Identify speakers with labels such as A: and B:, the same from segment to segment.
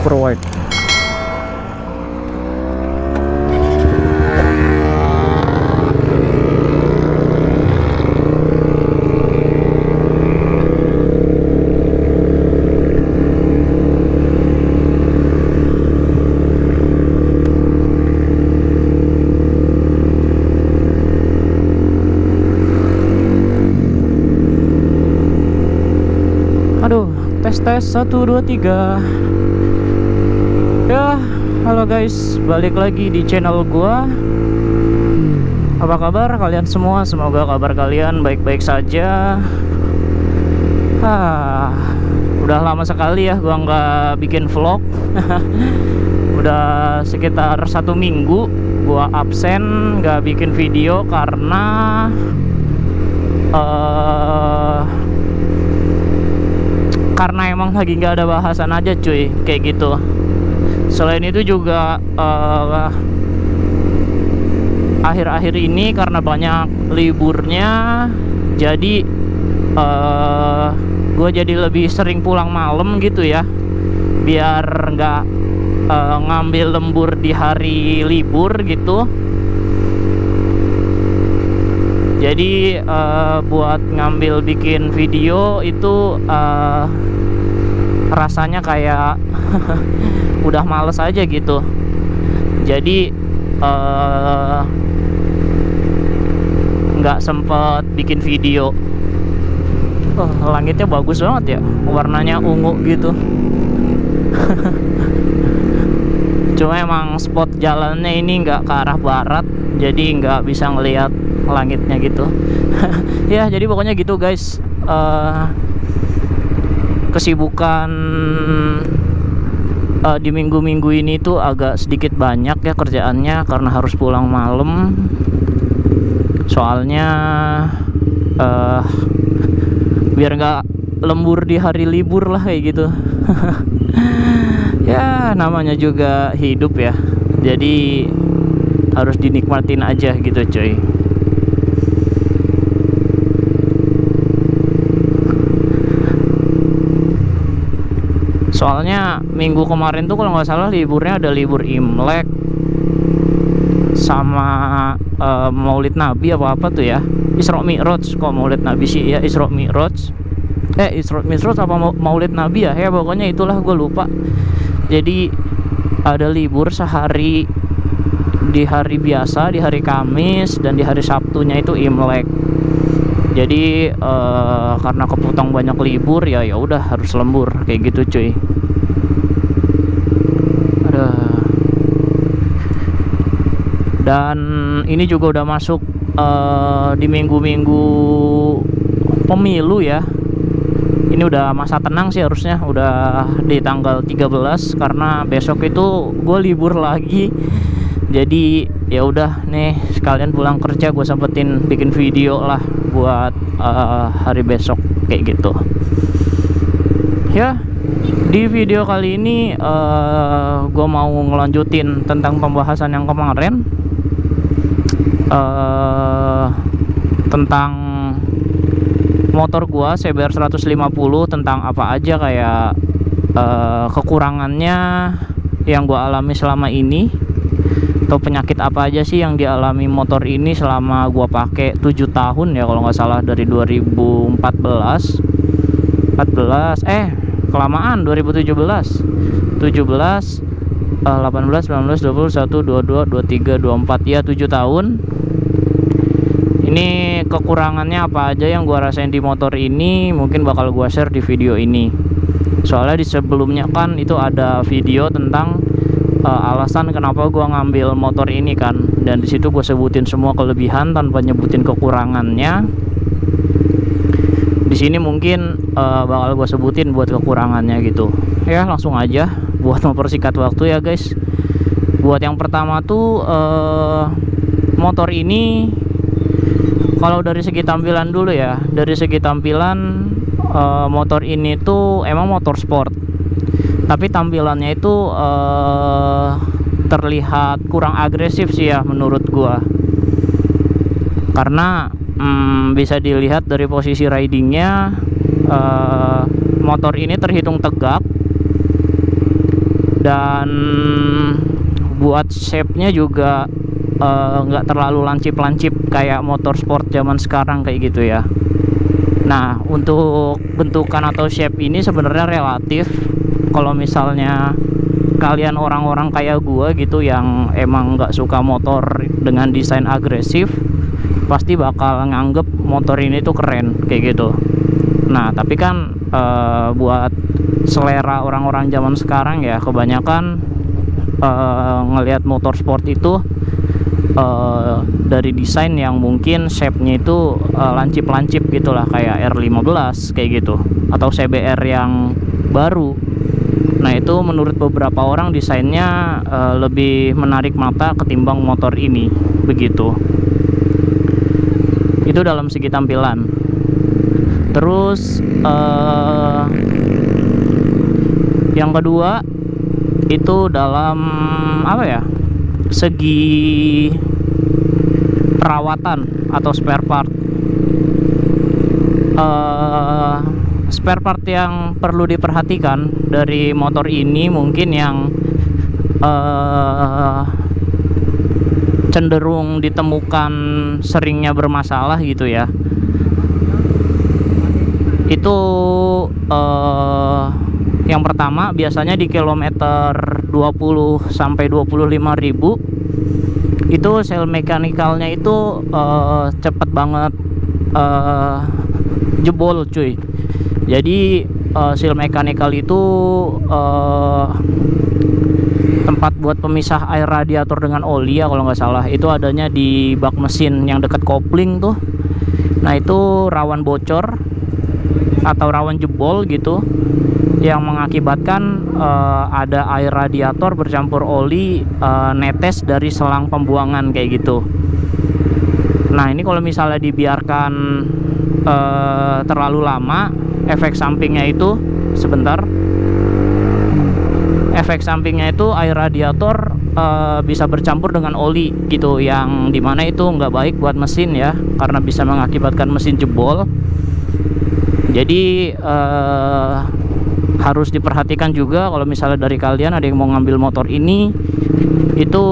A: super wide. Aduh, tes 1 2 3. Ya, halo guys, balik lagi di channel gua. Apa kabar kalian semua? Semoga kabar kalian baik-baik saja. Udah lama sekali ya gua nggak bikin vlog. Udah sekitar 1 minggu gua absen nggak bikin video karena emang lagi nggak ada bahasan aja cuy, kayak gitu. Selain itu juga akhir-akhir ini karena banyak liburnya, jadi gue jadi lebih sering pulang malam gitu ya, biar nggak ngambil lembur di hari libur gitu. Jadi buat ngambil bikin video itu rasanya kayak udah males aja gitu. Jadi nggak sempet bikin video. Langitnya bagus banget ya, warnanya ungu gitu. Cuma emang spot jalannya ini nggak ke arah barat, jadi nggak bisa ngelihat langitnya gitu. Ya jadi pokoknya gitu guys. Kesibukan di minggu-minggu ini tuh agak sedikit banyak ya kerjaannya, karena harus pulang malam. Soalnya biar nggak lembur di hari libur lah kayak gitu. Ya namanya juga hidup ya, jadi harus dinikmatin aja gitu cuy. Soalnya minggu kemarin tuh kalau nggak salah liburnya ada libur Imlek sama Maulid Nabi apa tuh ya, Isra Mi'raj. Kok Maulid Nabi sih ya, Isra Mi'raj. Isra Mi'raj apa Maulid Nabi ya, pokoknya itulah, gue lupa. Jadi ada libur sehari di hari biasa, di hari Kamis, dan di hari Sabtunya itu Imlek. Jadi karena kepotong banyak libur ya udah harus lembur kayak gitu cuy. Dan ini juga udah masuk di minggu-minggu pemilu ya. Ini udah masa tenang sih harusnya, udah di tanggal 13, karena besok itu gue libur lagi. Jadi ya udah nih, sekalian pulang kerja gue sempetin bikin video lah buat hari besok kayak gitu. Ya, di video kali ini gue mau ngelanjutin tentang pembahasan yang kemarin, tentang motor gua CBR 150, tentang apa aja kayak kekurangannya yang gua alami selama ini, atau penyakit apa aja sih yang dialami motor ini selama gua pakai 7 tahun ya kalau nggak salah, dari 2014 kelamaan, 2017 18 19 20 21 22 23 24, ya 7 tahun. Ini kekurangannya apa aja yang gua rasain di motor ini, mungkin bakal gua share di video ini. Soalnya di sebelumnya kan itu ada video tentang alasan kenapa gua ngambil motor ini kan, dan di situ gua sebutin semua kelebihan tanpa nyebutin kekurangannya. Di sini mungkin bakal gua sebutin buat kekurangannya gitu. Ya langsung aja buat mempersingkat waktu ya guys. Buat yang pertama tuh motor ini, kalau dari segi tampilan dulu ya, dari segi tampilan motor ini tuh emang motor sport, tapi tampilannya itu terlihat kurang agresif sih ya menurut gua. Karena bisa dilihat dari posisi ridingnya, motor ini terhitung tegak dan buat shape-nya juga nggak terlalu lancip-lancip kayak motor sport zaman sekarang kayak gitu ya. Nah, untuk bentukan atau shape ini sebenarnya relatif. Kalau misalnya kalian orang-orang kayak gua gitu yang emang nggak suka motor dengan desain agresif, pasti bakal nganggep motor ini tuh keren kayak gitu. Nah, tapi kan buat selera orang-orang zaman sekarang ya, kebanyakan ngelihat motor sport itu dari desain yang mungkin shape-nya itu lancip-lancip gitulah, kayak R15 kayak gitu, atau CBR yang baru. Nah, itu menurut beberapa orang desainnya lebih menarik mata ketimbang motor ini, begitu. Itu dalam segi tampilan. Terus yang kedua itu dalam apa ya, segi perawatan atau spare part. Spare part yang perlu diperhatikan dari motor ini mungkin yang cenderung ditemukan seringnya bermasalah gitu ya, itu yang pertama biasanya di kilometer 20 sampai 25.000 itu sel mekanikalnya itu cepet banget jebol cuy. Jadi seal mechanical itu tempat buat pemisah air radiator dengan oli ya kalau nggak salah, itu adanya di bak mesin yang dekat kopling tuh. Nah, itu rawan bocor atau rawan jebol gitu, yang mengakibatkan ada air radiator bercampur oli netes dari selang pembuangan kayak gitu. Nah, ini kalau misalnya dibiarkan terlalu lama, efek sampingnya itu air radiator bisa bercampur dengan oli gitu, yang dimana itu nggak baik buat mesin ya, karena bisa mengakibatkan mesin jebol. Jadi harus diperhatikan juga kalau misalnya dari kalian ada yang mau ngambil motor ini, itu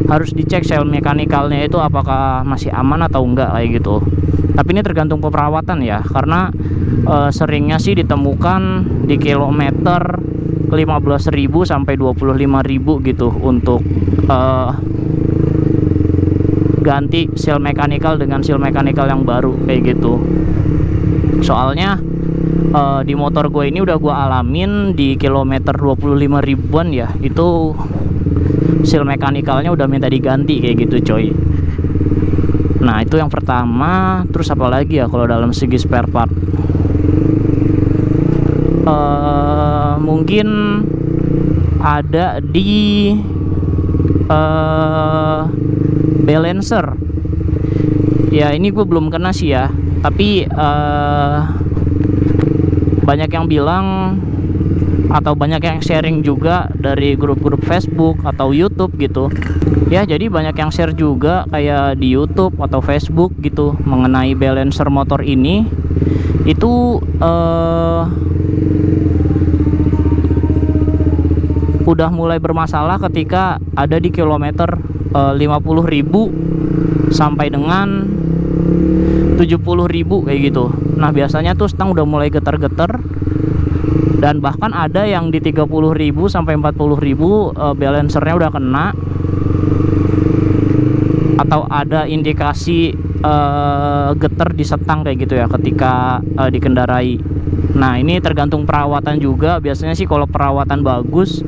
A: harus dicek sel mekanikalnya itu apakah masih aman atau enggak kayak gitu. Tapi ini tergantung perawatan ya, karena seringnya sih ditemukan di kilometer 15.000 sampai 25.000 gitu untuk ganti seal mechanical dengan seal mechanical yang baru kayak gitu. Soalnya di motor gue ini udah gue alamin di kilometer 25 ribuan ya, itu seal mechanicalnya udah minta diganti kayak gitu coy. Nah, itu yang pertama. Terus apa lagi ya kalau dalam segi spare part? Mungkin ada di balancer ya, ini gue belum kena sih ya, tapi banyak yang bilang atau banyak yang sharing juga dari grup-grup Facebook atau YouTube gitu ya. Jadi banyak yang share juga kayak di YouTube atau Facebook gitu mengenai balancer motor ini. Itu udah mulai bermasalah ketika ada di kilometer 50.000 sampai dengan 70.000 kayak gitu. Nah, biasanya tuh stang udah mulai getar-getar, dan bahkan ada yang di 30.000 sampai 40.000 balancernya udah kena, atau ada indikasi getar di setang kayak gitu ya ketika dikendarai. Nah, ini tergantung perawatan juga. Biasanya sih kalau perawatan bagus,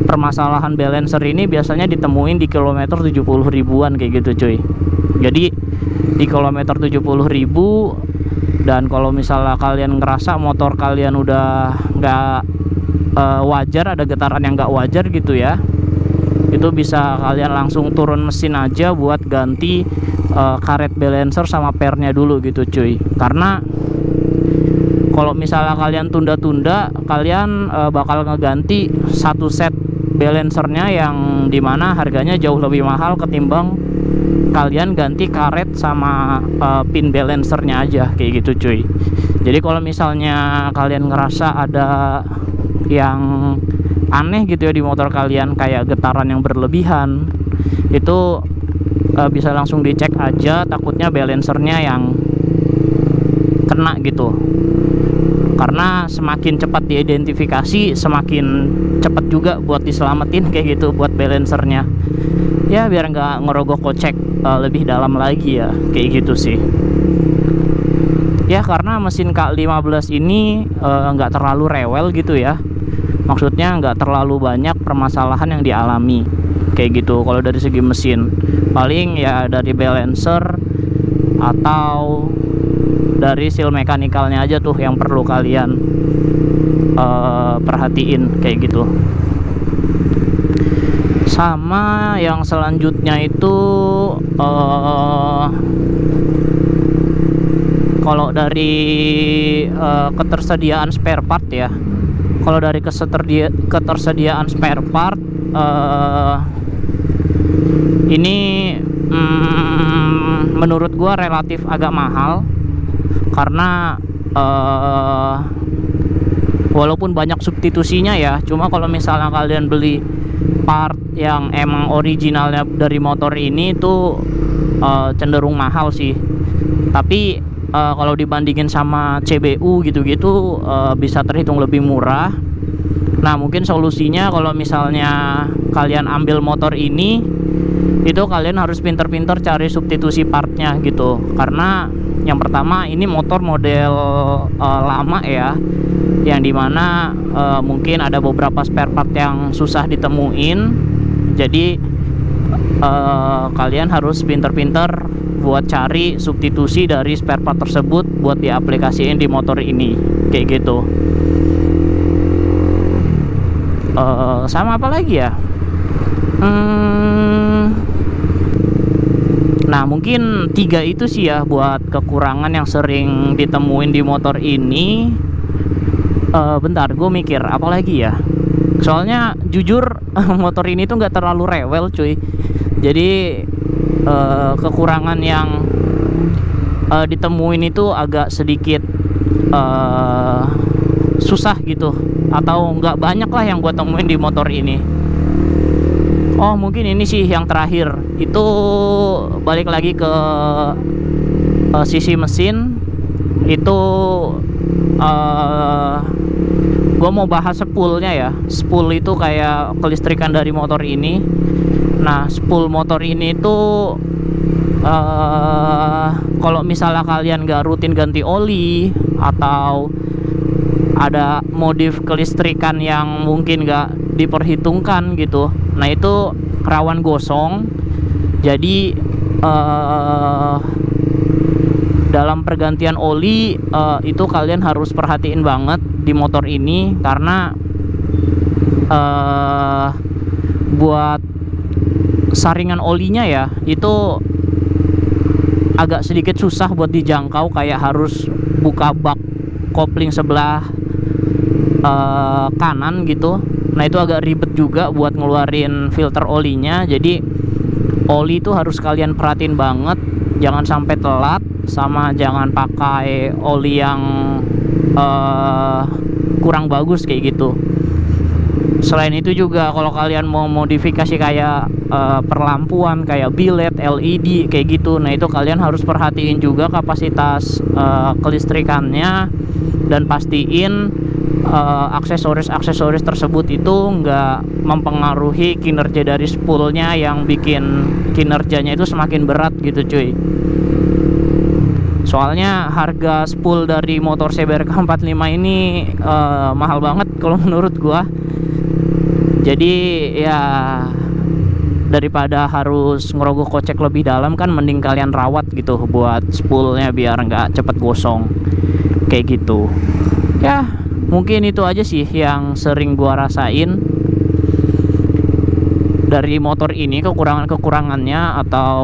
A: permasalahan balancer ini biasanya ditemuin di kilometer 70 ribuan kayak gitu cuy. Jadi di kilometer 70.000, dan kalau misalnya kalian ngerasa motor kalian udah nggak wajar, ada getaran yang nggak wajar gitu ya, itu bisa kalian langsung turun mesin aja buat ganti karet balancer sama pernya dulu gitu cuy. Karena kalau misalnya kalian tunda-tunda, kalian bakal ngeganti satu set balancernya yang dimana harganya jauh lebih mahal ketimbang kalian ganti karet sama pin balancernya aja kayak gitu cuy. Jadi kalau misalnya kalian ngerasa ada yang aneh gitu ya di motor kalian, kayak getaran yang berlebihan, itu bisa langsung dicek aja, takutnya balancernya yang kena gitu. Karena semakin cepat diidentifikasi, semakin cepat juga buat diselamatin kayak gitu buat balancernya. Ya biar nggak ngerogoh kocek lebih dalam lagi ya, kayak gitu sih. Ya karena mesin K15 ini nggak terlalu rewel gitu ya. Maksudnya nggak terlalu banyak permasalahan yang dialami kayak gitu kalau dari segi mesin. Paling ya dari balancer atau dari seal mekanikalnya aja tuh yang perlu kalian perhatiin kayak gitu. Sama yang selanjutnya itu kalau dari ketersediaan spare part ya. Kalau dari ketersediaan spare part ini menurut gua relatif agak mahal. Karena walaupun banyak substitusinya ya, cuma kalau misalnya kalian beli part yang emang originalnya dari motor ini itu cenderung mahal sih. Tapi kalau dibandingin sama CBU gitu-gitu bisa terhitung lebih murah. Nah mungkin solusinya kalau misalnya kalian ambil motor ini, itu kalian harus pinter-pinter cari substitusi partnya gitu. Karena yang pertama ini motor model lama ya, yang dimana mungkin ada beberapa spare part yang susah ditemuin. Jadi kalian harus pinter-pinter buat cari substitusi dari spare part tersebut buat diaplikasiin di motor ini kayak gitu. Sama apa lagi ya? Nah mungkin 3 itu sih ya buat kekurangan yang sering ditemuin di motor ini. Bentar, gue mikir apa lagi ya. Soalnya jujur motor ini tuh nggak terlalu rewel cuy. Jadi kekurangan yang ditemuin itu agak sedikit susah gitu, atau nggak banyak lah yang gue temuin di motor ini. Oh mungkin ini sih yang terakhir, itu balik lagi ke sisi mesin. Itu gue mau bahas spoolnya ya. Spool itu kayak kelistrikan dari motor ini. Nah spool motor ini tuh kalau misalnya kalian nggak rutin ganti oli atau ada modif kelistrikan yang mungkin nggak diperhitungkan gitu, nah itu rawan gosong. Jadi dalam pergantian oli itu kalian harus perhatiin banget di motor ini. Karena buat saringan olinya ya itu agak sedikit susah buat dijangkau, kayak harus buka bak kopling sebelah kanan gitu. Nah itu agak ribet juga buat ngeluarin filter olinya. Jadi oli itu harus kalian perhatiin banget, jangan sampai telat, sama jangan pakai oli yang kurang bagus kayak gitu. Selain itu juga kalau kalian mau modifikasi kayak perlampuan kayak bilet, LED kayak gitu, nah itu kalian harus perhatiin juga kapasitas kelistrikannya, dan pastiin aksesoris tersebut itu nggak mempengaruhi kinerja dari spoolnya yang bikin kinerjanya itu semakin berat gitu cuy. Soalnya harga spool dari motor CBR K45 ini mahal banget kalau menurut gua. Jadi ya daripada harus ngerogoh kocek lebih dalam, kan mending kalian rawat gitu buat spoolnya biar nggak cepet gosong kayak gitu ya. Mungkin itu aja sih yang sering gua rasain dari motor ini, kekurangannya, atau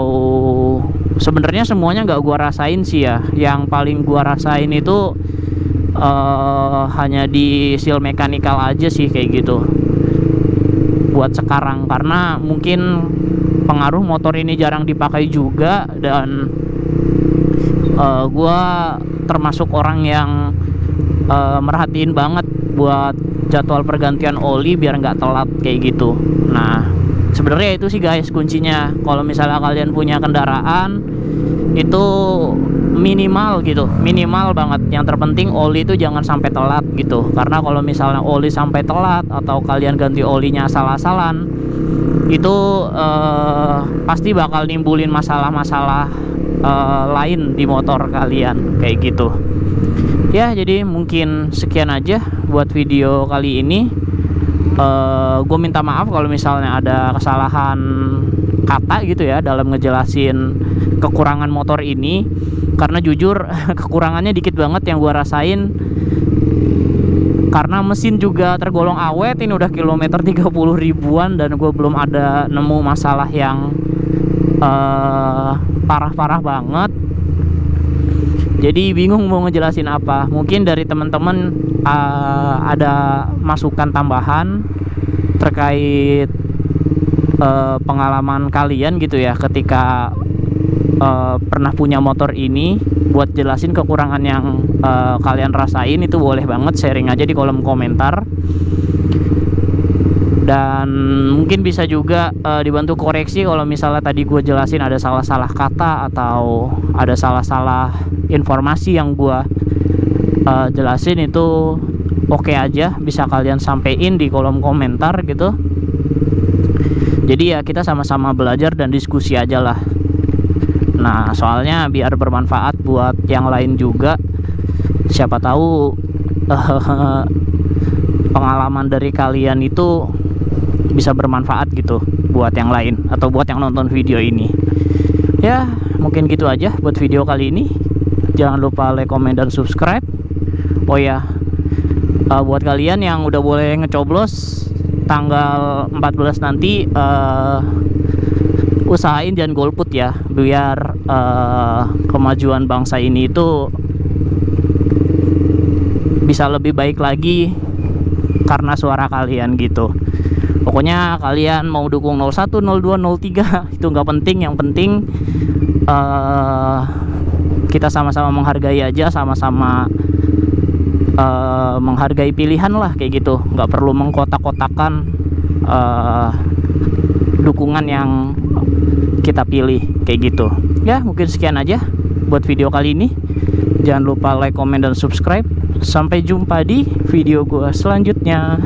A: sebenarnya semuanya nggak gua rasain sih ya. Yang paling gua rasain itu hanya di seal mekanikal aja sih kayak gitu buat sekarang. Karena mungkin pengaruh motor ini jarang dipakai juga, dan gue termasuk orang yang merhatiin banget buat jadwal pergantian oli biar nggak telat kayak gitu. Nah, sebenarnya itu sih guys kuncinya. Kalau misalnya kalian punya kendaraan itu minimal gitu, minimal banget. Yang terpenting oli itu jangan sampai telat gitu. Karena kalau misalnya oli sampai telat atau kalian ganti olinya salah-salan, itu pasti bakal nimbulin masalah-masalah lain di motor kalian kayak gitu. Ya, jadi mungkin sekian aja buat video kali ini. Gue minta maaf kalau misalnya ada kesalahan kata gitu ya dalam ngejelasin kekurangan motor ini, karena jujur kekurangannya dikit banget yang gue rasain. Karena mesin juga tergolong awet, ini udah kilometer 30 ribuan dan gue belum ada nemu masalah yang parah-parah banget. Jadi bingung mau ngejelasin apa. Mungkin dari teman-teman ada masukan tambahan terkait pengalaman kalian gitu ya ketika pernah punya motor ini, buat jelasin kekurangan yang kalian rasain. Itu boleh banget sharing aja di kolom komentar. Dan mungkin bisa juga dibantu koreksi kalau misalnya tadi gue jelasin ada salah-salah kata atau ada salah-salah informasi yang gue jelasin. Itu oke aja, bisa kalian sampein di kolom komentar gitu. Jadi ya kita sama-sama belajar dan diskusi aja lah. Nah, soalnya biar bermanfaat buat yang lain juga. Siapa tahu pengalaman dari kalian itu bisa bermanfaat gitu buat yang lain atau buat yang nonton video ini. Ya, mungkin gitu aja buat video kali ini. Jangan lupa like, comment, dan subscribe. Oh ya, buat kalian yang udah boleh ngecoblos tanggal 14 nanti, usahain jangan golput ya, biar kemajuan bangsa ini itu bisa lebih baik lagi karena suara kalian gitu. Pokoknya kalian mau dukung 01, 02, 03 itu nggak penting. Yang penting kita sama-sama menghargai aja, sama-sama menghargai pilihan lah kayak gitu. Nggak perlu mengkotak-kotakan dukungan yang kita pilih kayak gitu. Ya, mungkin sekian aja buat video kali ini. Jangan lupa like, comment, dan subscribe. Sampai jumpa di video gua selanjutnya.